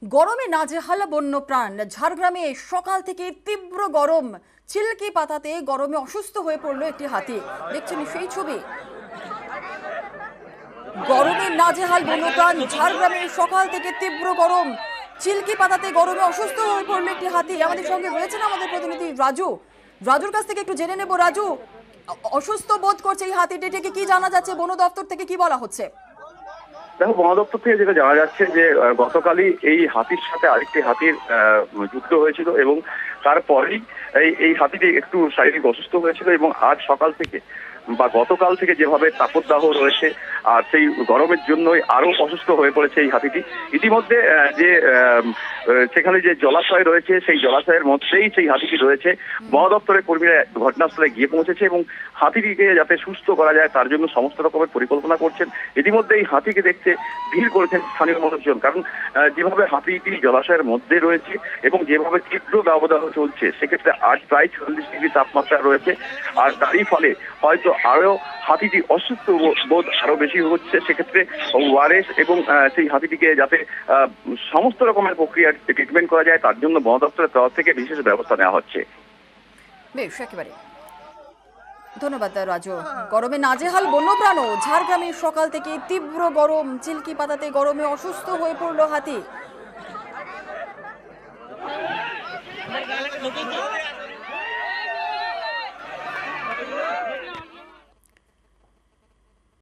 গরমে নাজেহাল বন্যপ্রাণ। ঝাড়গ্রামে সকাল থেকে তীব্র গরম, চিল্কি পাতাতে গরমে অসুস্থ হয়ে পড়লো একটি হাতি। দেখছেন সেই ছবি। গরমে নাজেহাল বন্যপ্রাণ, ঝাড়গ্রামে সকাল থেকে তীব্র গরম, চিল্কি পাতাতে গরমে অসুস্থ হয়ে পড়লো একটি হাতি। আমাদের সঙ্গে রয়েছেন আমাদের প্রতিনিধি রাজু। রাজুর কাছ থেকে একটু জেনে নেব। রাজু, অসুস্থ বোধ করছে এই হাতিটি, থেকে কি জানা যাচ্ছে? বন দপ্তর থেকে কি বলা হচ্ছে? দেখো, বন দপ্তর থেকে যেটা জানা যাচ্ছে যে গতকালই এই হাতির সাথে আরেকটি হাতির যুদ্ধ হয়েছিল এবং তারপরেই এই হাতিটি একটু শারীরিক অসুস্থ হয়েছিল এবং আজ সকাল থেকে বা গতকাল থেকে যেভাবে তাপদাহ রয়েছে আর সেই গরমের জন্যই আরো অসুস্থ হয়ে পড়েছে এই হাতিটি। ইতিমধ্যে যে সেখানে যে জলাশয় রয়েছে সেই জলাশয়ের মধ্যেই সেই হাতিটি রয়েছে। বন দপ্তরের কর্মীরা ঘটনাস্থলে গিয়ে পৌঁছেছে এবং হাতিটিকে যাতে সুস্থ করা যায় তার জন্য সমস্ত রকমের পরিকল্পনা করছেন। ইতিমধ্যে এই হাতিকে দেখতে ভিড় করেছেন স্থানীয় মানুষজন, কারণ যেভাবে হাতিটি জলাশয়ের মধ্যে রয়েছে এবং যেভাবে তীব্র দাবদাহ চলছে সেক্ষেত্রে আজ প্রায় 40 ডিগ্রি তাপমাত্রা রয়েছে। আর তারই ফলে হয়তো আরো হাতিটি অসুস্থ বোধ আরো বেশি হচ্ছে। সেক্ষেত্রে ওআরএস এবং সেই হাতিটিকে যাতে সমস্ত রকমের প্রক্রিয়া ট্রিটমেন্ট করা যায় তার জন্য বন দপ্তরের তরফ থেকে বিশেষ ব্যবস্থা নেওয়া হচ্ছে। বেশ, একেবারে ধন্যবাদ রাজু। গরমে নাজেহাল বন্যপ্রাণ, ঝাড়গ্রামে সকাল থেকে তীব্র গরম, চিল্কি পাতাতে গরমে অসুস্থ হয়ে পড়লো হাতি।